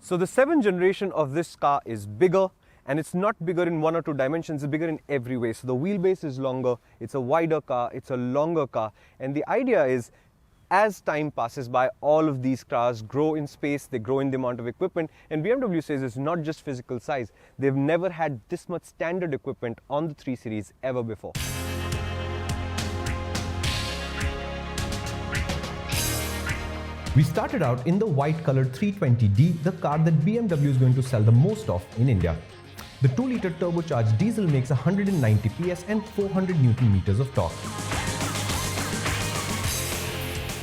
So the 7th generation of this car is bigger, and it's not bigger in one or two dimensions, it's bigger in every way. So the wheelbase is longer, it's a wider car, it's a longer car, and the idea is as time passes by, all of these cars grow in space, they grow in the amount of equipment, and BMW says it's not just physical size. They've never had this much standard equipment on the 3 Series ever before. We started out in the white colored 320D, the car that BMW is going to sell the most of in India. The 2-liter turbocharged diesel makes 190 PS and 400 Newton meters of torque.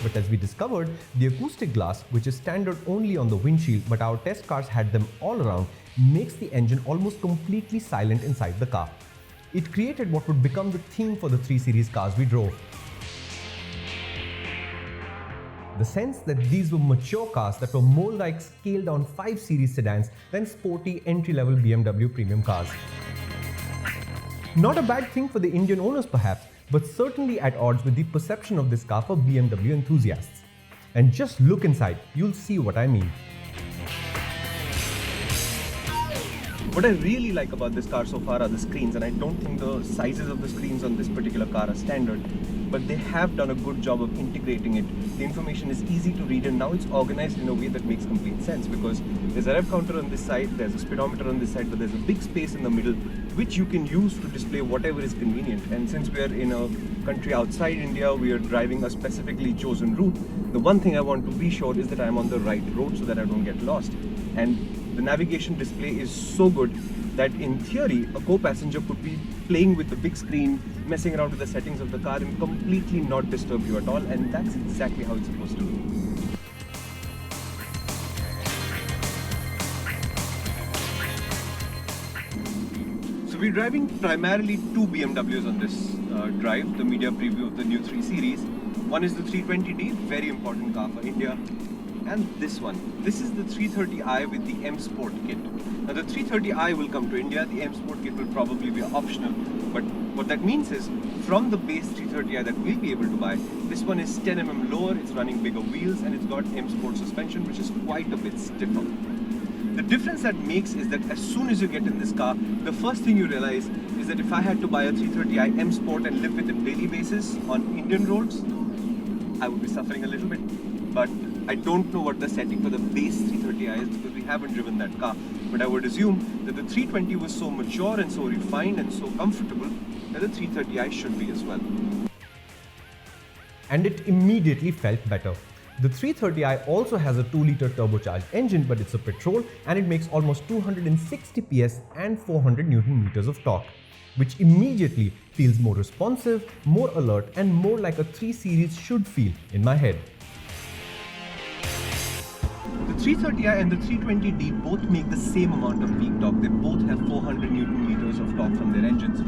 But as we discovered, the acoustic glass, which is standard only on the windshield but our test cars had them all around, makes the engine almost completely silent inside the car. It created what would become the theme for the 3 Series cars we drove. The sense that these were mature cars that were more like scaled down 5 Series sedans than sporty entry-level BMW premium cars. Not a bad thing for the Indian owners perhaps, but certainly at odds with the perception of this car for BMW enthusiasts. And just look inside, you'll see what I mean. What I really like about this car so far are the screens, and I don't think the sizes of the screens on this particular car are standard, but they have done a good job of integrating it. The information is easy to read, and now it's organized in a way that makes complete sense, because there's a rev counter on this side, there's a speedometer on this side, but there's a big space in the middle which you can use to display whatever is convenient. And since we are in a country outside India, we are driving a specifically chosen route, the one thing I want to be sure is that I'm on the right road so that I don't get lost. And the navigation display is so good that in theory a co-passenger could be playing with the big screen, messing around with the settings of the car and completely not disturb you at all, and that's exactly how it's supposed to be. So we're driving primarily 2 BMWs on this drive, the media preview of the new 3 Series. One is the 320D, very important car for India. And this one. This is the 330i with the M Sport kit. Now the 330i will come to India, the M Sport kit will probably be optional. But what that means is, from the base 330i that we'll be able to buy, this one is 10 mm lower, it's running bigger wheels, and it's got M Sport suspension, which is quite a bit stiffer. The difference that makes is that as soon as you get in this car, the first thing you realize is that if I had to buy a 330i M Sport and live with it daily basis on Indian roads, I would be suffering a little bit. But I don't know what the setting for the base 330i is because we haven't driven that car. But I would assume that the 320 was so mature and so refined and so comfortable that the 330i should be as well. And it immediately felt better. The 330i also has a 2-liter turbocharged engine, but it's a petrol and it makes almost 260 PS and 400 Newton meters of torque, which immediately feels more responsive, more alert, and more like a 3 Series should feel in my head. The 330i and the 320D both make the same amount of peak torque. They both have 400 Newton meters of torque from their engines.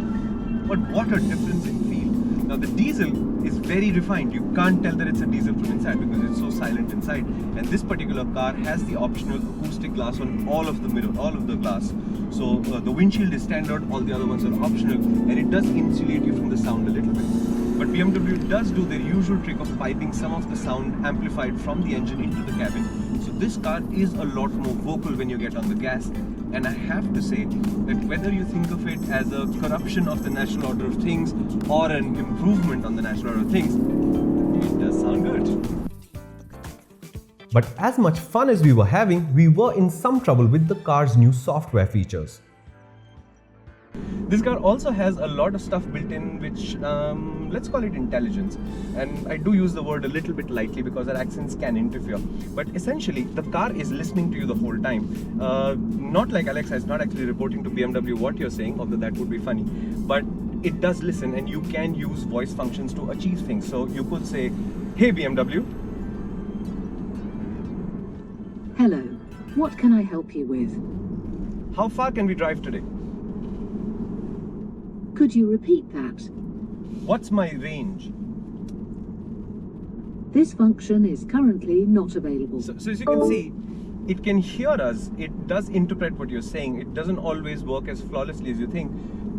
But what a difference in feel. Now the diesel is very refined. You can't tell that it's a diesel from inside because it's so silent inside. And this particular car has the optional acoustic glass on all of the mirror, all of the glass. So the windshield is standard, all the other ones are optional, and it does insulate you from the sound a little bit. But BMW does do their usual trick of piping some of the sound amplified from the engine into the cabin. So this car is a lot more vocal when you get on the gas. And I have to say that whether you think of it as a corruption of the natural order of things or an improvement on the natural order of things, it does sound good. But as much fun as we were having, we were in some trouble with the car's new software features. This car also has a lot of stuff built in which, let's call it intelligence. And I do use the word a little bit lightly because our accents can interfere. But essentially, the car is listening to you the whole time. Not like Alexa, it's not actually reporting to BMW what you're saying, although that would be funny. But it does listen, and you can use voice functions to achieve things. So you could say, "Hey BMW." Hello, what can I help you with? "How far can we drive today?" Could you repeat that? "What's my range?" This function is currently not available. So as you can see, it can hear us, it does interpret what you're saying. It doesn't always work as flawlessly as you think,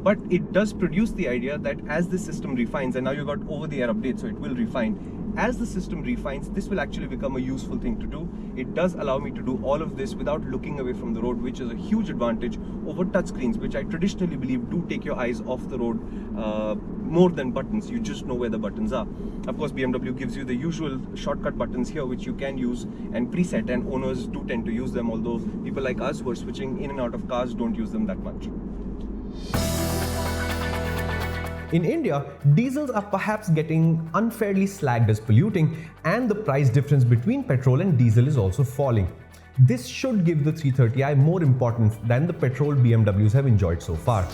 but it does produce the idea that as the system refines, and now you got over-the-air updates, so it will refine, as the system refines, this will actually become a useful thing to do. It does allow me to do all of this without looking away from the road, which is a huge advantage over touchscreens, which I traditionally believe do take your eyes off the road more than buttons. You just know where the buttons are. Of course, BMW gives you the usual shortcut buttons here, which you can use and preset, and owners do tend to use them, although people like us who are switching in and out of cars don't use them that much. In India, diesels are perhaps getting unfairly slagged as polluting, and the price difference between petrol and diesel is also falling. This should give the 330i more importance than the petrol BMWs have enjoyed so far.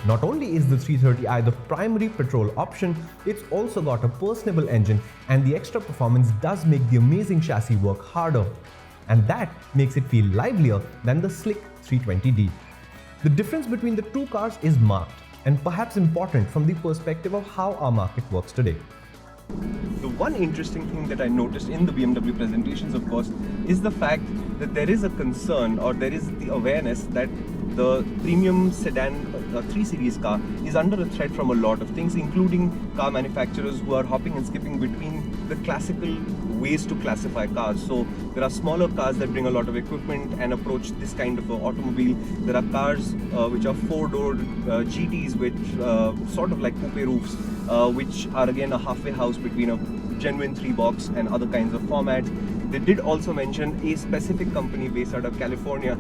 Not only is the 330i the primary petrol option, it's also got a personable engine, and the extra performance does make the amazing chassis work harder. And that makes it feel livelier than the slick 320d. The difference between the two cars is marked, and perhaps important from the perspective of how our market works today. The one interesting thing that I noticed in the BMW presentations, of course, is the fact that there is a concern, or there is the awareness that the premium sedan 3 Series car is under a threat from a lot of things, including car manufacturers who are hopping and skipping between the classical ways to classify cars. So there are smaller cars that bring a lot of equipment and approach this kind of automobile. There are cars which are four-door GTs, which sort of like coupe roofs, which are again a halfway house between a genuine 3-box and other kinds of formats. They did also mention a specific company based out of California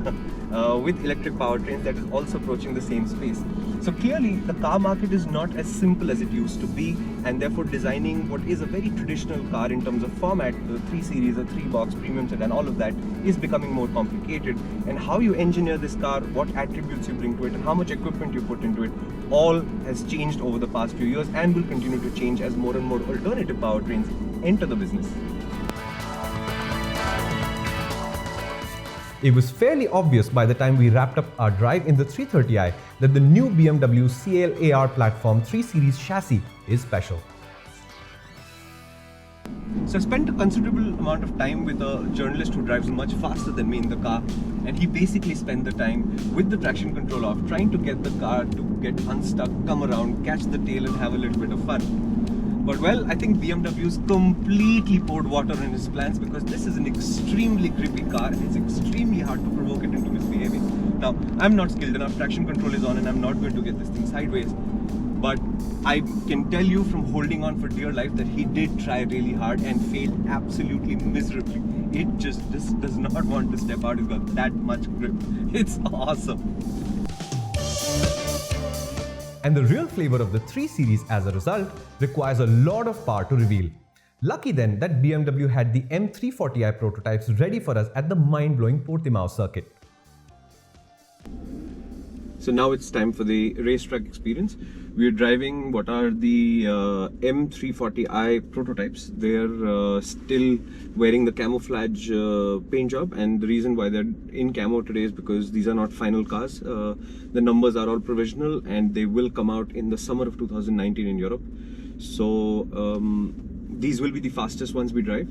with electric powertrains that is also approaching the same space. So clearly the car market is not as simple as it used to be, and therefore designing what is a very traditional car in terms of format, the 3 Series, a 3-box, premium sedan, all of that is becoming more complicated. And how you engineer this car, what attributes you bring to it, and how much equipment you put into it, all has changed over the past few years and will continue to change as more and more alternative powertrains enter the business. It was fairly obvious by the time we wrapped up our drive in the 330i that the new BMW CLAR platform 3 Series chassis is special. So I spent a considerable amount of time with a journalist who drives much faster than me in the car, and he basically spent the time with the traction control off, trying to get the car to get unstuck, come around, catch the tail and have a little bit of fun. But well, I think BMW's completely poured water in his plans, because this is an extremely grippy car and it's extremely hard to provoke it into misbehaving. Now, I'm not skilled enough, traction control is on and I'm not going to get this thing sideways. But I can tell you from holding on for dear life that he did try really hard and failed absolutely miserably. It just does not want to step out, it's got that much grip. It's awesome. And the real flavor of the 3 Series as a result requires a lot of power to reveal. Lucky then that BMW had the M340i prototypes ready for us at the mind-blowing Portimao circuit. So now it's time for the racetrack experience. We're driving what are the M340i prototypes. They're still wearing the camouflage paint job, and the reason why they're in camo today is because these are not final cars. The numbers are all provisional and they will come out in the summer of 2019 in Europe. So these will be the fastest ones we drive.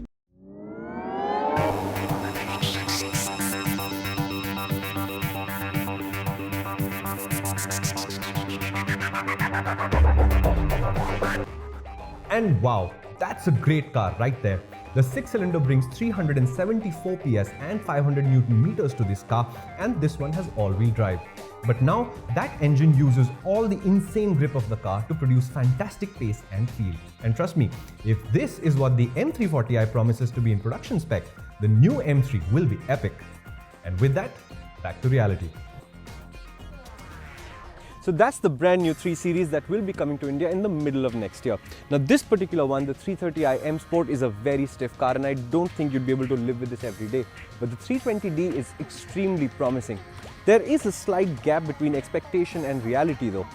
And wow, that's a great car right there. The 6-cylinder brings 374 PS and 500 Newton meters to this car, and this one has all-wheel drive. But now that engine uses all the insane grip of the car to produce fantastic pace and feel. And trust me, if this is what the M340i promises to be in production spec, the new M3 will be epic. And with that, back to reality. So that's the brand new 3 Series that will be coming to India in the middle of next year. Now this particular one, the 330i M Sport, is a very stiff car and I don't think you'd be able to live with this every day. But the 320d is extremely promising. There is a slight gap between expectation and reality though.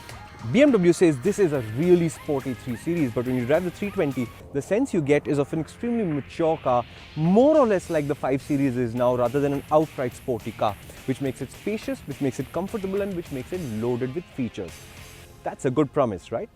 BMW says this is a really sporty 3 Series, but when you drive the 320, the sense you get is of an extremely mature car, more or less like the 5 Series is now, rather than an outright sporty car, which makes it spacious, which makes it comfortable, and which makes it loaded with features. That's a good promise, right?